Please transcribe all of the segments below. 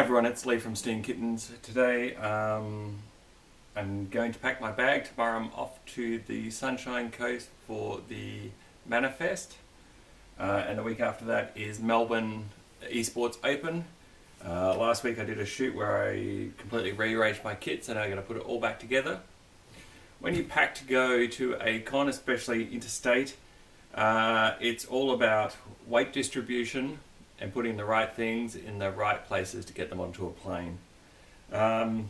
everyone, it's Lee from Steam Kittens. Today I'm going to pack my bag. Tomorrow I'm off to the Sunshine Coast for the Manifest, and the week after that is Melbourne Esports Open. Last week I did a shoot where I completely rearranged my kit, so now I'm going to put it all back together. When you pack to go to a con, especially interstate, it's all about weight distribution and putting the right things in the right places to get them onto a plane. When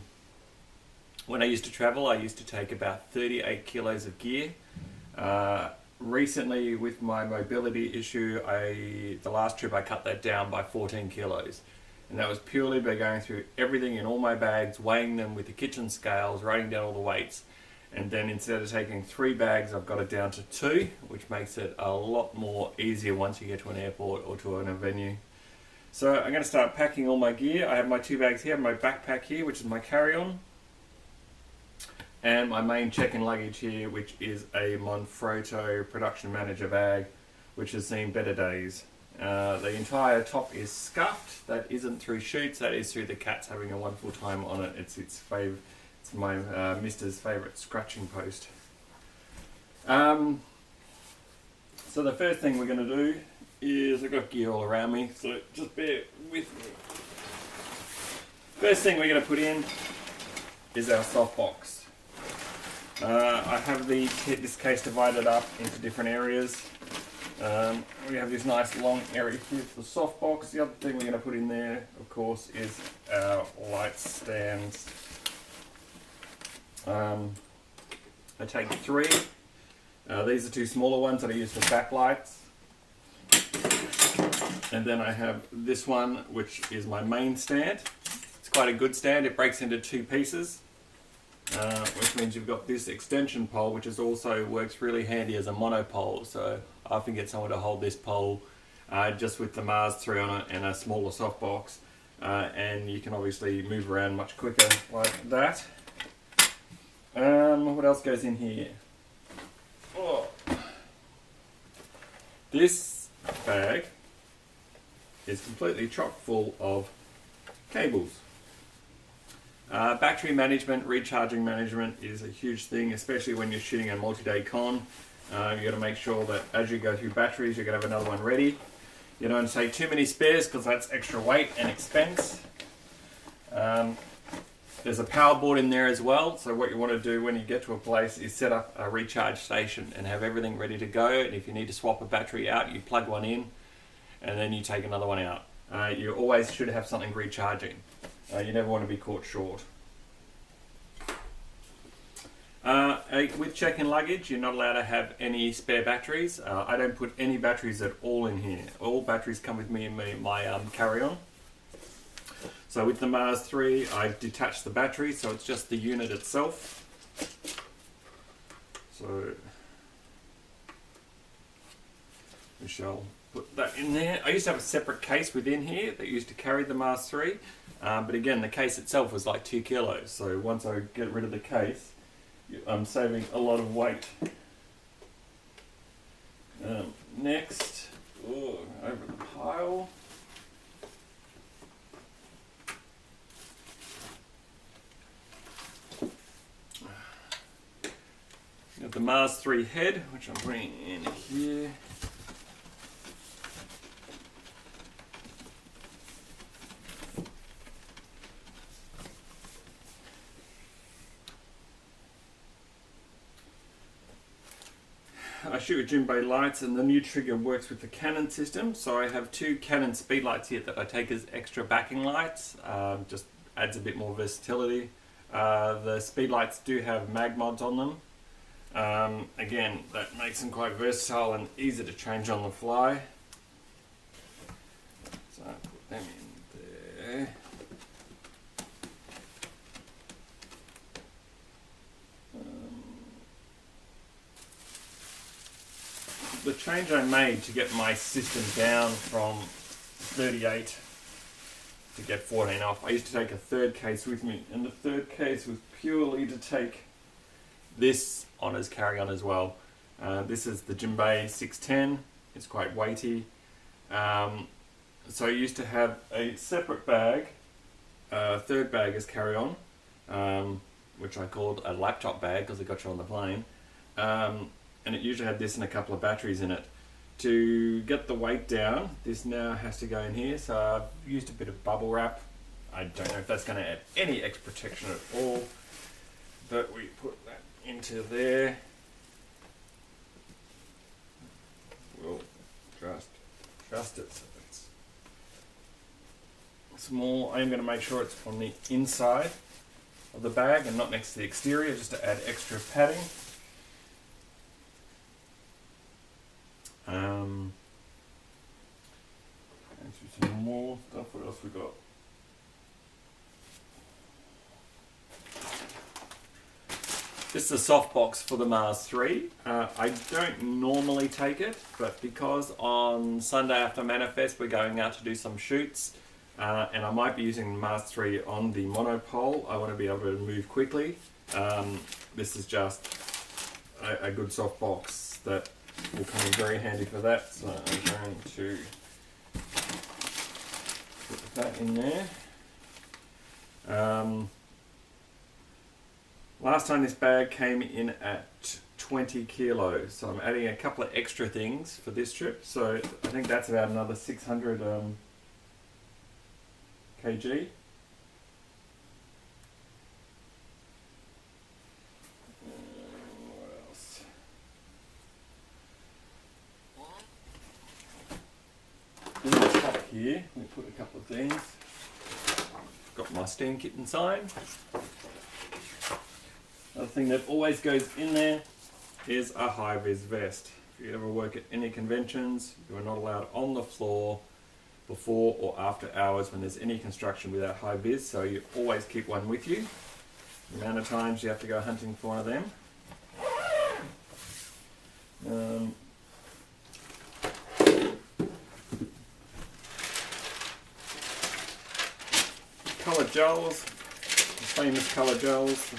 I used to travel, I used to take about 38 kilos of gear. Recently, with my mobility issue, the last trip I cut that down by 14 kilos. And that was purely by going through everything in all my bags, weighing them with the kitchen scales, writing down all the weights. And then instead of taking 3 bags, I've got it down to 2, which makes it a lot more easier once you get to an airport or to a venue. So I'm going to start packing all my gear. I have my 2 bags here, my backpack here, which is my carry-on, and my main check-in luggage here, which is a Manfrotto production manager bag, which has seen better days. The entire top is scuffed. That isn't through shoots, that is through the cats having a wonderful time on it. It's my Mr.'s favourite scratching post. So the first thing we're going to do is, I've got gear all around me, so just bear with me. First thing we're going to put in is our softbox. I have this case divided up into different areas. We have this nice long area here for the softbox. The other thing we're going to put in there, of course, is our light stands. I take 3. These are 2 smaller ones that I use for backlights. And then I have this one, which is my main stand. It's quite a good stand. It breaks into 2 pieces, which means you've got this extension pole, which also works really handy as a monopole. So I often get someone to hold this pole just with the Mars 3 on it and a smaller softbox. And you can obviously move around much quicker like that. What else goes in here? Oh. This bag is completely chock full of cables. Battery management, recharging management is a huge thing, especially when you're shooting a multi-day con. You've got to make sure that as you go through batteries, you're going to have another one ready. You don't take too many spares because that's extra weight and expense. There's a power board in there as well, so what you want to do when you get to a place is set up a recharge station and have everything ready to go. And if you need to swap a battery out, you plug one in and then you take another one out. You always should have something recharging. You never want to be caught short. With check-in luggage, you're not allowed to have any spare batteries. I don't put any batteries at all in here. All batteries come with me in my carry-on. So with the Mars 3, I've detached the battery, so it's just the unit itself. So we shall put that in there. I used to have a separate case within here that used to carry the Mars 3, but again, the case itself was like 2 kilos. So once I get rid of the case, I'm saving a lot of weight. Next, over the pile. Got the Mars 3 head, which I'm putting in here. I shoot with Jimbei lights, and the new trigger works with the Canon system. So I have 2 Canon speed lights here that I take as extra backing lights. Just adds a bit more versatility. The speed lights do have mag mods on them. Again, that makes them quite versatile and easy to change on the fly. So I put them in there. The change I made to get my system down from 38 to get 14 off, I used to take a 3rd case with me, and the 3rd case was purely to take this on as carry-on as well. This is the Jimbei 610. It's quite weighty. So I used to have a separate bag third bag is carry-on, which I called a laptop bag because it got you on the plane. And it usually had this and a couple of batteries in it. To get the weight down, this now has to go in here, so I've used a bit of bubble wrap. I don't know if that's going to add any extra protection at all, but we put that into there. We'll just it so it's small. I'm going to make sure it's on the inside of the bag and not next to the exterior, just to add extra padding. And some more stuff. What else we got? This is a soft box for the Mars 3. I don't normally take it, but because on Sunday after Manifest we're going out to do some shoots, and I might be using the Mars 3 on the monopole, I want to be able to move quickly. This is just a good soft box that will come in very handy for that, so I'm going to put that in there. Last time this bag came in at 20 kilos, so I'm adding a couple of extra things for this trip, so I think that's about another 600 kg. What else? In the top here, we put a couple of things. Got my steam kit inside. Another thing that always goes in there is a high-vis vest. If you ever work at any conventions, you are not allowed on the floor before or after hours when there's any construction without high-vis, so you always keep one with you. The amount of times you have to go hunting for one of them. Colour gels, the famous colour gels.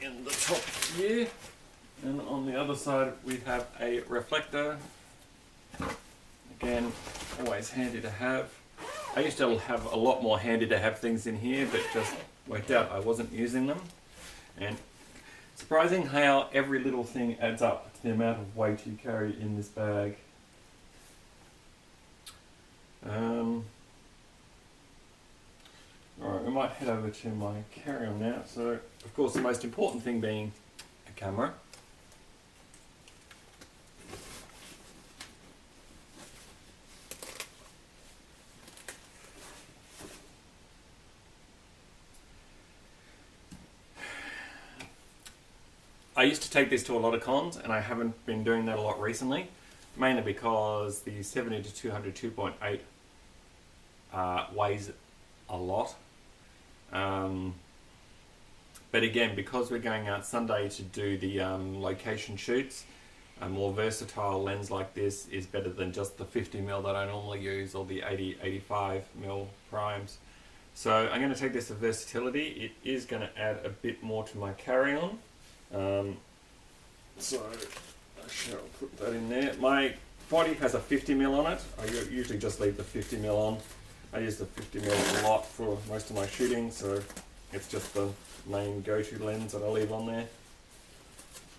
In the top here, and on the other side we have a reflector. Again, always handy to have. I used to have a lot more handy to have things in here, but just worked out I wasn't using them. And surprising how every little thing adds up to the amount of weight you carry in this bag. Alright, we might head over to my carry-on now. So, of course, the most important thing being a camera. I used to take this to a lot of cons, and I haven't been doing that a lot recently, mainly because the 70 to 200 2.8 weighs a lot. But again, because we're going out Sunday to do the location shoots, a more versatile lens like this is better than just the 50mm that I normally use, or the 80-85mm primes. So I'm going to take this to versatility. It is going to add a bit more to my carry-on. So I shall put that in there. My body has a 50mm on it. I usually just leave the 50mm on. I use the 50mm a lot for most of my shooting, so it's just the main go-to lens that I leave on there.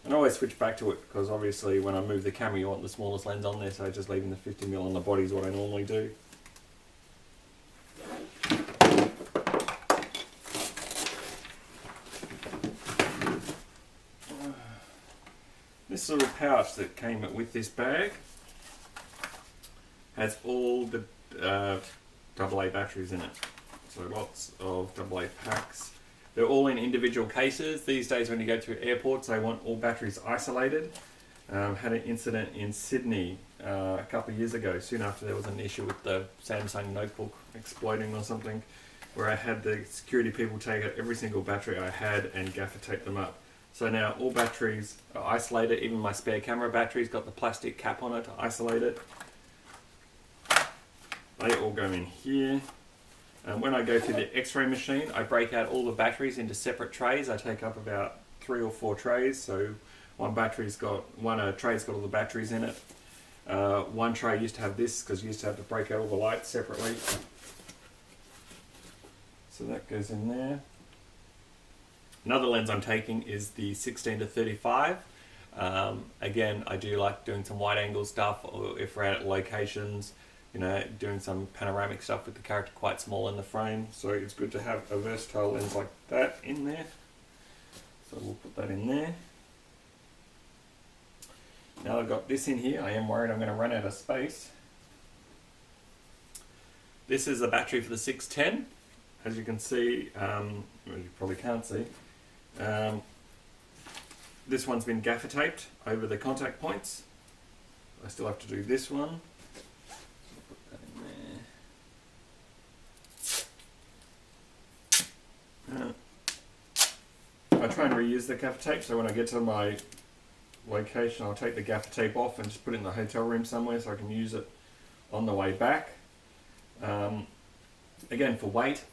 And I always switch back to it because obviously when I move the camera you want the smallest lens on there, so just leaving the 50mm on the body is what I normally do. This little pouch that came with this bag has all the AA batteries in it. So lots of AA packs. They're all in individual cases. These days when you go to airports they want all batteries isolated. Had an incident in Sydney a couple of years ago, soon after there was an issue with the Samsung notebook exploding or something, where I had the security people take out every single battery I had and gaffer tape them up. So now all batteries are isolated, even my spare camera battery's got the plastic cap on it to isolate it. They all go in here. And when I go to the X-ray machine, I break out all the batteries into separate trays. I take up about 3 or 4 trays. So one tray's got all the batteries in it. One tray used to have this because you used to have to break out all the lights separately. So that goes in there. Another lens I'm taking is the 16 to 35. Again, I do like doing some wide angle stuff, or if we're at locations, you know, doing some panoramic stuff with the character quite small in the frame. So it's good to have a versatile lens like that in there. So we'll put that in there. Now I've got this in here, I am worried I'm going to run out of space. This is the battery for the 610. As you can see, well, you probably can't see, this one's been gaffer taped over the contact points. I still have to do this one. So put that in there. I try and reuse the gaffer tape, so when I get to my location I'll take the gaffer tape off and just put it in the hotel room somewhere so I can use it on the way back. Again, for weight,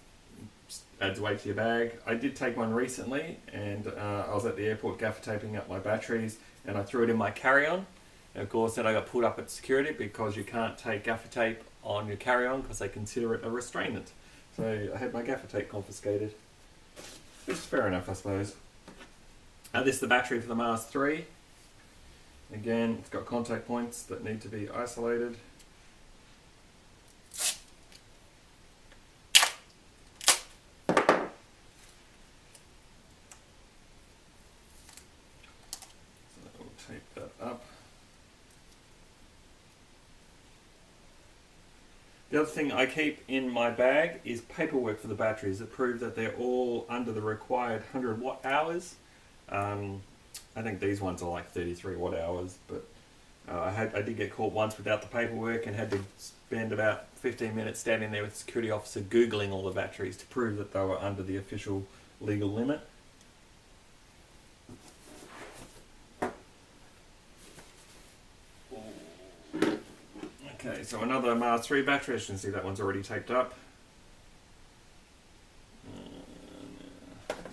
adds weight to your bag. I did take one recently, and I was at the airport gaffer taping up my batteries, and I threw it in my carry-on. And of course then I got pulled up at security because you can't take gaffer tape on your carry-on because they consider it a restrainant. So I had my gaffer tape confiscated. Which is fair enough, I suppose. This is the battery for the Mars 3. Again, it's got contact points that need to be isolated. So we'll tape that up. The other thing I keep in my bag is paperwork for the batteries that prove that they're all under the required 100 watt hours. I think these ones are like 33 watt hours, but I did get caught once without the paperwork and had to spend about 15 minutes standing there with the security officer googling all the batteries to prove that they were under the official legal limit. Okay, so another Mars 3 battery. As you can see, that one's already taped up.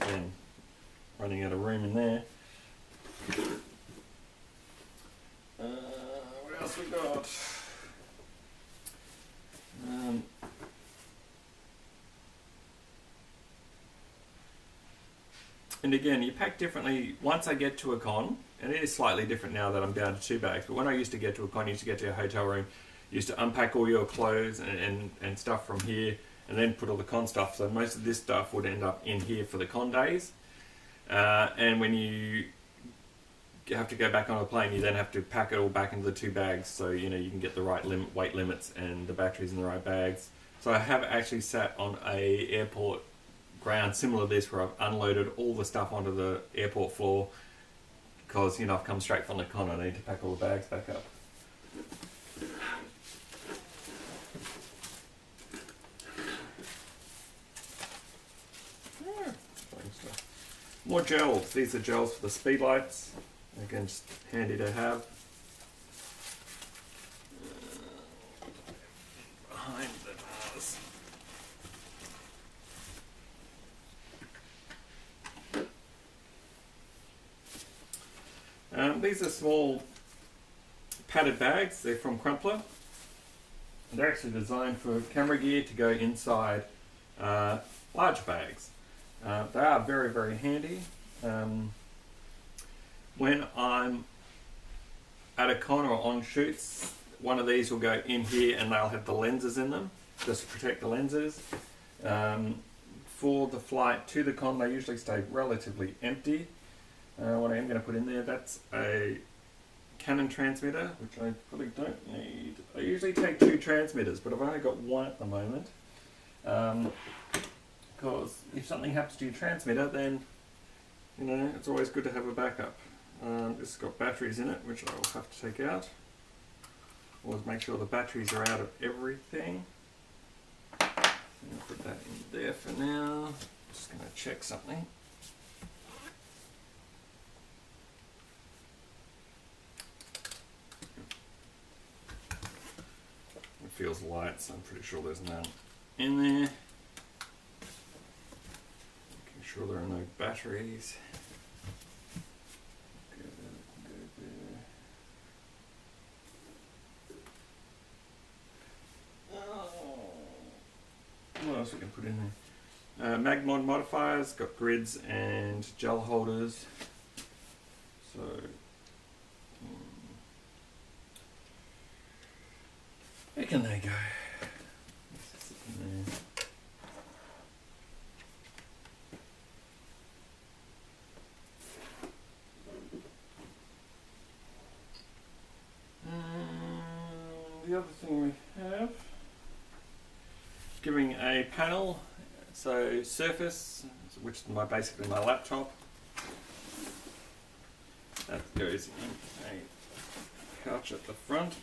Again, running out of room in there. What else we got? And again, you pack differently once I get to a con, and it is slightly different now that I'm down to 2 bags, but when I used to get to a con, you used to get to your hotel room, you used to unpack all your clothes and stuff from here, and then put all the con stuff, so most of this stuff would end up in here for the con days. And when you have to go back on a plane, you then have to pack it all back into the 2 bags, so you know you can get the right weight limits and the batteries in the right bags. So I have actually sat on a airport ground similar to this where I've unloaded all the stuff onto the airport floor because you know I've come straight from the con and I need to pack all the bags back up. More gels. These are gels for the speed lights. Again, just handy to have. Behind the bars. These are small padded bags. They're from Crumpler. They're actually designed for camera gear to go inside large bags. They are very, very handy. When I'm at a con or on shoots, one of these will go in here and they'll have the lenses in them, just to protect the lenses. For the flight to the con, they usually stay relatively empty. What I am going to put in there, that's a Canon transmitter, which I probably don't need. I usually take 2 transmitters, but I've only got 1 at the moment. Because if something happens to your transmitter, then you know it's always good to have a backup. This has got batteries in it, which I will have to take out. Always make sure the batteries are out of everything. I'll put that in there for now. Just going to check something. It feels light, so I'm pretty sure there's none in there. Making sure there are no batteries. Go there. Oh. What else we can put in there? Magmod modifiers, got grids and gel holders. So where can they go? The other thing we have, giving a panel, so Surface, which is basically my laptop, that goes in a pouch at the front.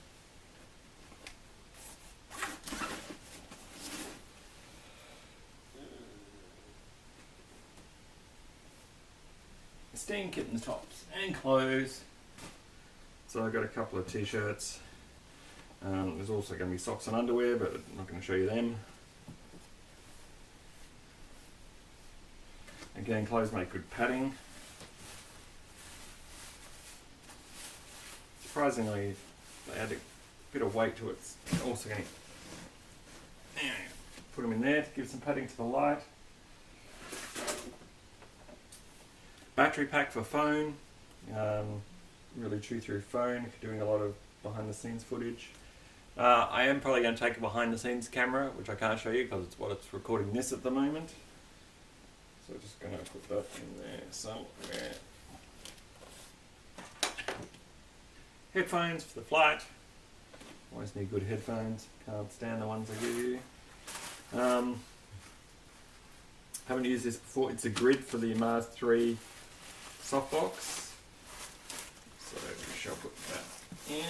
Steam kittens tops and clothes. So I've got a couple of t-shirts. There's also going to be socks and underwear, but I'm not going to show you them. Again, clothes make good padding. Surprisingly, they add a bit of weight to it. Also going to put them in there to give some padding to the light. Battery pack for phone. Really chew through phone if you're doing a lot of behind the scenes footage. I am probably going to take a behind the scenes camera, which I can't show you because it's recording this at the moment. So I'm just going to put that in there somewhere. Headphones for the flight. Always need good headphones. Can't stand the ones I give you. Haven't used this before. It's a grid for the Mars 3 softbox. So we shall put that in.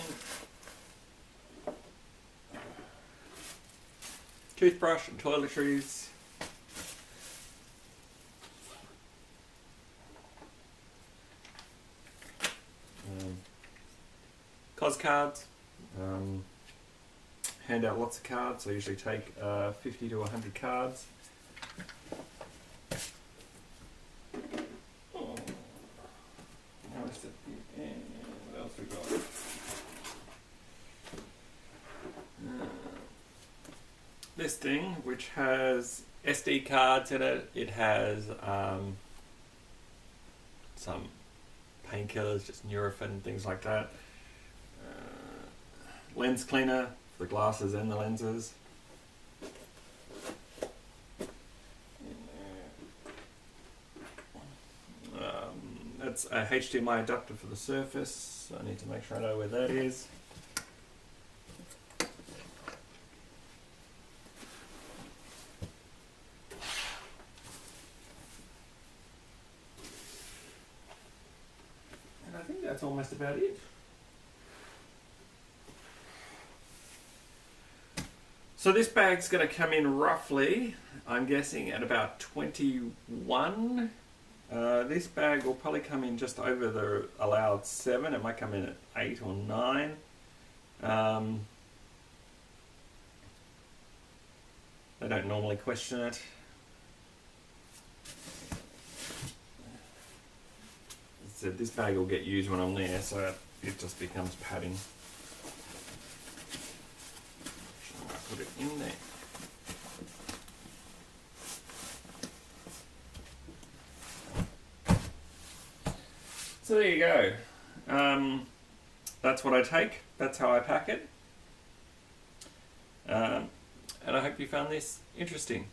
Toothbrush and toiletries. Cos cards. Hand out lots of cards. I usually take 50 to 100 cards. What else we got? This thing, which has SD cards in it, it has some painkillers, just Nurofen, things like that. Lens cleaner for the glasses and the lenses. That's a HDMI adapter for the Surface. I need to make sure I know where that is. And I think that's almost about it. So this bag's going to come in roughly, I'm guessing, at about 21. This bag will probably come in just over the allowed 7. It might come in at 8 or 9. They don't normally question it. As I said, this bag will get used when I'm there, so it just becomes padding. Put it in there. So there you go. That's what I take. That's how I pack it. And I hope you found this interesting.